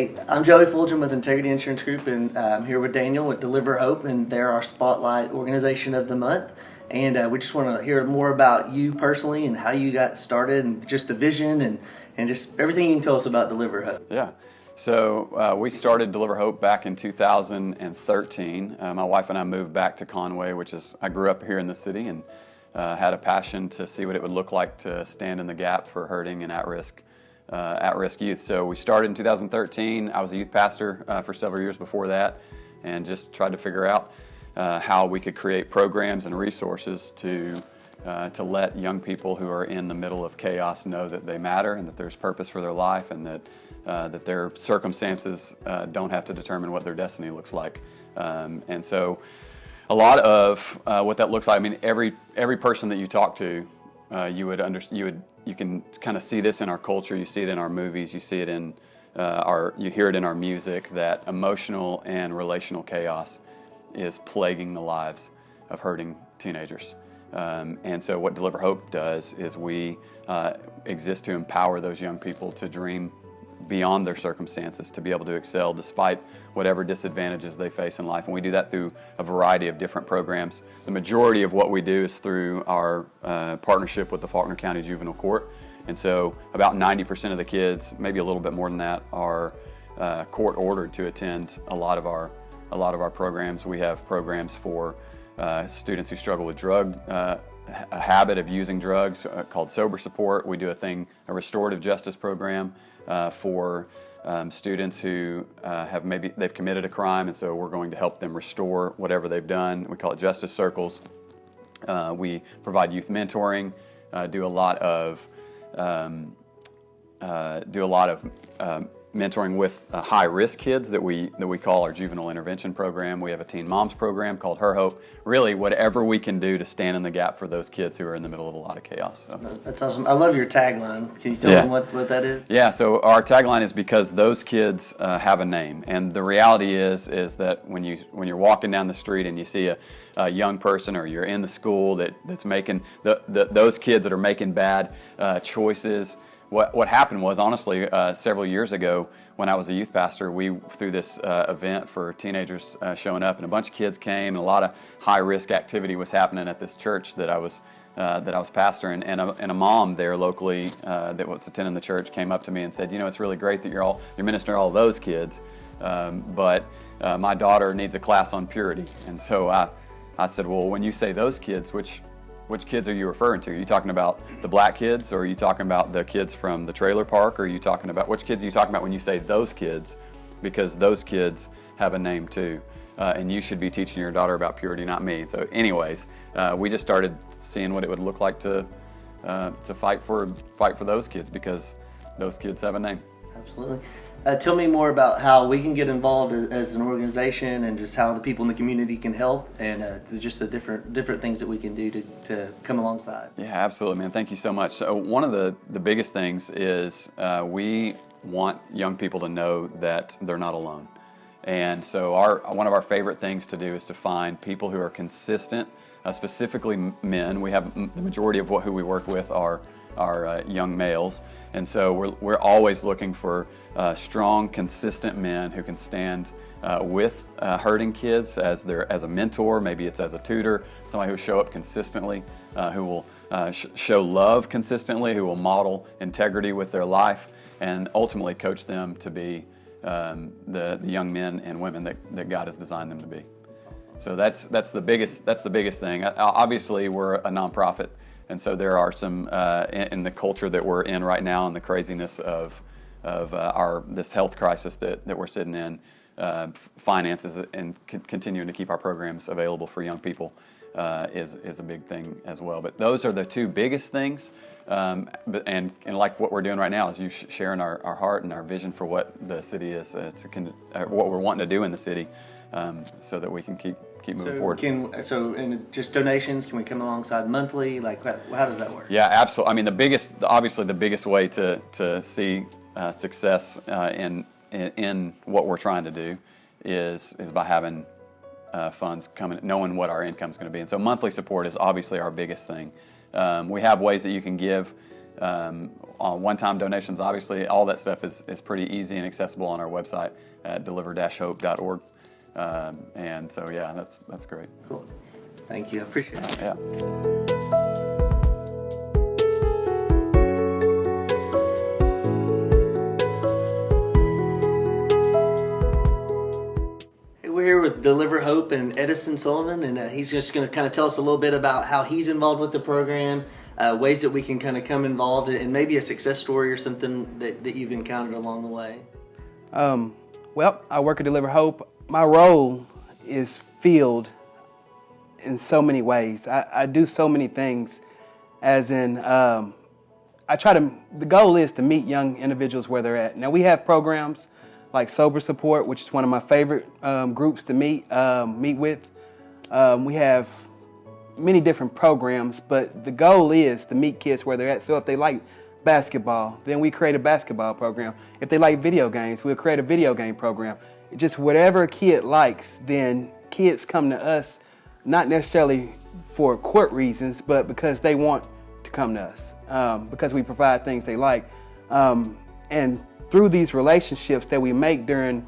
Hey, I'm Joey Fulgham with Integrity Insurance Group, and I'm here with Daniel with Deliver Hope, and they're our Spotlight Organization of the Month. And we just want to hear more about you personally and how you got started and just the vision and just everything you can tell us about Deliver Hope. Yeah. So we started Deliver Hope back in 2013. My wife and I moved back to Conway, I grew up here in the city and had a passion to see what it would look like to stand in the gap for hurting and at-risk youth. So we started in 2013. I was a youth pastor for several years before that, and just tried to figure out how we could create programs and resources to let young people who are in the middle of chaos know that they matter and that there's purpose for their life, and that their circumstances don't have to determine what their destiny looks like. And so a lot of what that looks like, I mean, every person that you talk to, you can kind of see this in our culture. You see it in our movies. You see it in you hear it in our music, that emotional and relational chaos is plaguing the lives of hurting teenagers. And so what Deliver Hope does is we exist to empower those young people to dream beyond their circumstances, to be able to excel despite whatever disadvantages they face in life. And we do that through a variety of different programs. The majority of what we do is through our partnership with the Faulkner County Juvenile Court. And so about 90% of the kids, maybe a little bit more than that, are court ordered to attend a lot of our programs. We have programs for students who struggle with a habit of using drugs called Sober Support. We do a restorative justice program for students who they've committed a crime, and so we're going to help them restore whatever they've done. We call it Justice Circles. We provide youth mentoring, do a lot of mentoring with high-risk kids that we call our juvenile intervention program. We have a teen moms program called Her Hope. Really, whatever we can do to stand in the gap for those kids who are in the middle of a lot of chaos. So. That's awesome. I love your tagline. Can you tell them what that is? Yeah, so our tagline is because those kids have a name. And the reality is that when you're walking down the street and you see a young person, or you're in the school that's making those kids that are making bad choices. What happened was, honestly, several years ago when I was a youth pastor, we threw this event for teenagers showing up, and a bunch of kids came, and a lot of high-risk activity was happening at this church that I was pastoring, and a mom there locally that was attending the church came up to me and said, it's really great that you're ministering to all those kids, but my daughter needs a class on purity. And so I said, well, when you say those kids, which kids are you referring to? Are you talking about the black kids, or are you talking about the kids from the trailer park, or are you talking about which kids are you talking about when you say those kids? Because those kids have a name too, and you should be teaching your daughter about purity, not me. So anyways, we just started seeing what it would look like to fight for those kids, because those kids have a name. Absolutely. Tell me more about how we can get involved as an organization, and just how the people in the community can help, and just the different things that we can do to come alongside. Yeah, absolutely, man. Thank you so much. So one of the biggest things is we want young people to know that they're not alone. And so one of our favorite things to do is to find people who are consistent, specifically men. We have the majority of who we work with are young males, and so we're always looking for strong, consistent men who can stand with hurting kids as a mentor. Maybe it's as a tutor, somebody who will show up consistently, who will show love consistently, who will model integrity with their life, and ultimately coach them to be the young men and women that God has designed them to be. So that's the biggest thing. Obviously, we're a nonprofit. And so there are some in the culture that we're in right now, and the craziness of this health crisis that we're sitting in, finances and continuing to keep our programs available for young people is a big thing as well. But those are the two biggest things. And like what we're doing right now is you sharing our heart and our vision for what the city is. What we're wanting to do in the city, so that we can keep moving forward. And just donations, can we come alongside monthly? Like, how does that work? Yeah, absolutely. I mean, obviously the biggest way to see success in what we're trying to do is by having funds coming, knowing what our income is going to be. And so monthly support is obviously our biggest thing. We have ways that you can give On one-time donations, obviously, all that stuff is pretty easy and accessible on our website at deliver-hope.org. And so, yeah, that's great. Cool. Thank you. I appreciate it. Yeah. We're here with Deliver Hope and Edison Sullivan, and he's just going to kind of tell us a little bit about how he's involved with the program, ways that we can kind of come involved, and maybe a success story or something that you've encountered along the way. Well, I work at Deliver Hope. My role is filled in so many ways. I do so many things, as in, the goal is to meet young individuals where they're at. Now, we have programs like Sober Support, which is one of my favorite groups to meet with. We have many different programs, but the goal is to meet kids where they're at. So if they like basketball, then we create a basketball program. If they like video games, we'll create a video game program. Just whatever a kid likes, then kids come to us, not necessarily for court reasons, but because they want to come to us, because we provide things they like. And through these relationships that we make during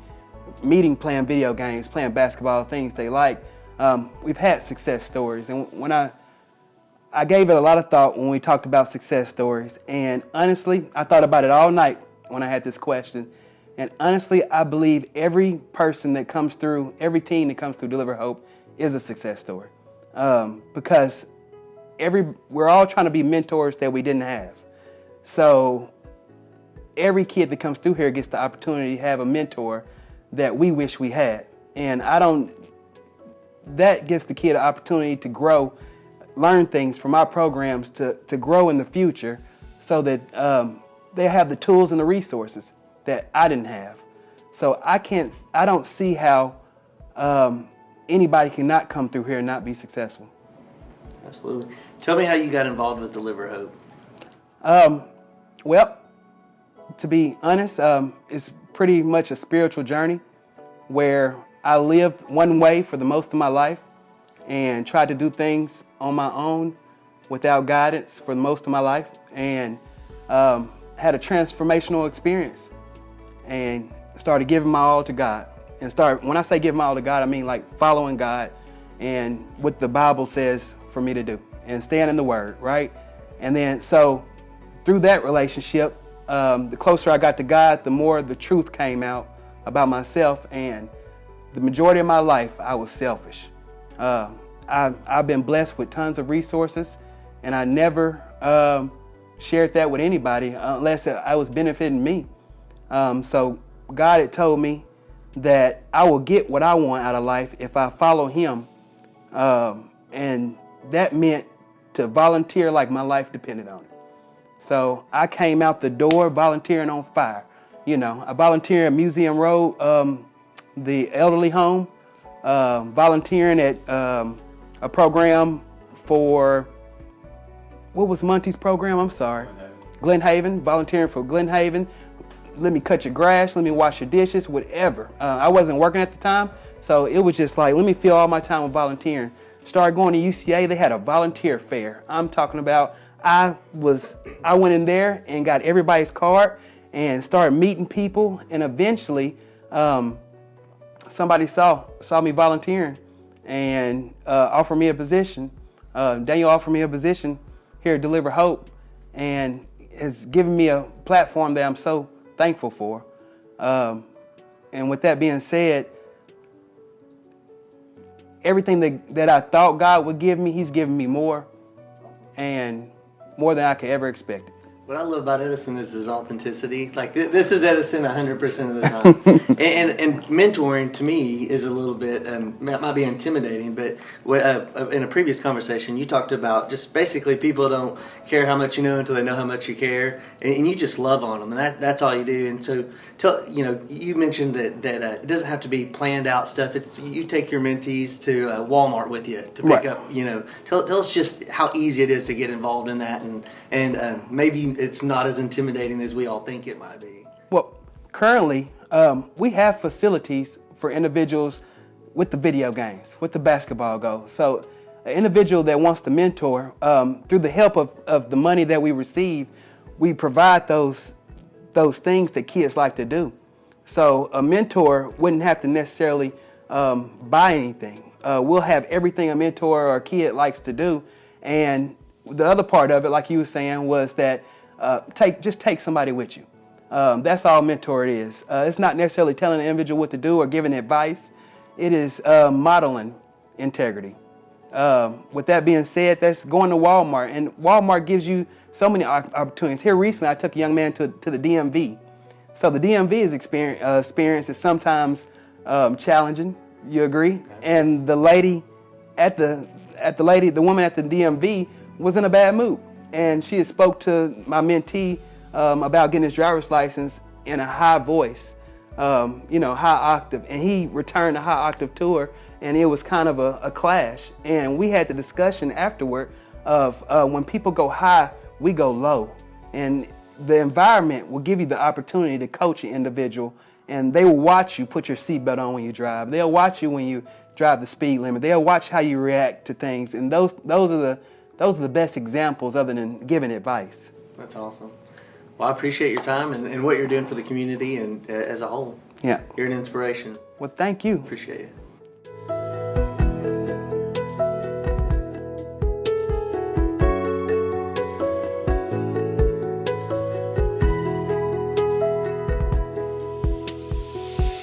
meeting, playing video games, playing basketball, things they like, we've had success stories. And when I gave it a lot of thought when we talked about success stories. And honestly, I thought about it all night when I had this question. And honestly, I believe every person that comes through, every team that comes through Deliver Hope is a success story. Because we're all trying to be mentors that we didn't have. So every kid that comes through here gets the opportunity to have a mentor that we wish we had. And that gives the kid an opportunity to grow, learn things from our programs to grow in the future, so that they have the tools and the resources that I didn't have. So I don't see how anybody cannot come through here and not be successful. Absolutely. Tell me how you got involved with Deliver Hope. Well, to be honest, it's pretty much a spiritual journey where I lived one way for the most of my life and tried to do things on my own without guidance for most of my life, and had a transformational experience and started giving my all to God. And when I say give my all to God, I mean like following God and what the Bible says for me to do and stand in the Word, right? And then so through that relationship, the closer I got to God, the more the truth came out about myself. And the majority of my life, I was selfish. I've been blessed with tons of resources, and I never shared that with anybody unless I was benefiting me. So God had told me that I will get what I want out of life if I follow Him. And that meant to volunteer like my life depended on it. So I came out the door volunteering on fire. You know, I volunteered at Museum Road, the elderly home, volunteering at a program for, what was Monty's program? I'm sorry. Glen Haven, volunteering for Glen Haven. Let me cut your grass, let me wash your dishes, whatever. I wasn't working at the time, so it was just like, let me fill all my time with volunteering. Started going to UCA, they had a volunteer fair. I'm talking about, I went in there and got everybody's card and started meeting people, and eventually somebody saw me volunteering and offered me a position. Daniel offered me a position here at Deliver Hope, and has given me a platform that I'm so thankful for. And with that being said, everything that I thought God would give me, He's given me more, and more than I could ever expect. What I love about Edison is his authenticity. Like, this is Edison 100% of the time. and mentoring to me is a little bit, might be intimidating, but in a previous conversation, you talked about just basically people don't care how much you know until they know how much you care, and you just love on them, and that's all you do. And so, you mentioned that it doesn't have to be planned out stuff. It's you take your mentees to Walmart with you to pick up. Tell us just how easy it is to get involved in that, and maybe it's not as intimidating as we all think it might be. Well, currently, we have facilities for individuals with the video games, with the basketball goals. So an individual that wants to mentor, through the help of the money that we receive, we provide those things that kids like to do. So a mentor wouldn't have to necessarily buy anything. We'll have everything a mentor or a kid likes to do. And the other part of it, like you were saying, was that just take somebody with you. That's all mentor it is. It's not necessarily telling an individual what to do or giving advice. It is modeling integrity. With that being said, that's going to Walmart. And Walmart gives you so many opportunities. Here recently, I took a young man to the DMV. So the DMV experience is sometimes challenging. You agree? And the woman at the DMV was in a bad mood, and she had spoke to my mentee about getting his driver's license in a high voice, high octave, and he returned a high octave to her, and it was kind of a clash. And we had the discussion afterward of when people go high, we go low, and the environment will give you the opportunity to coach an individual, and they will watch you put your seatbelt on when you drive. They'll watch you when you drive the speed limit. They'll watch how you react to things, and those are the best examples other than giving advice. That's awesome. Well, I appreciate your time and what you're doing for the community and as a whole. Yeah. You're an inspiration. Well, thank you. Appreciate it.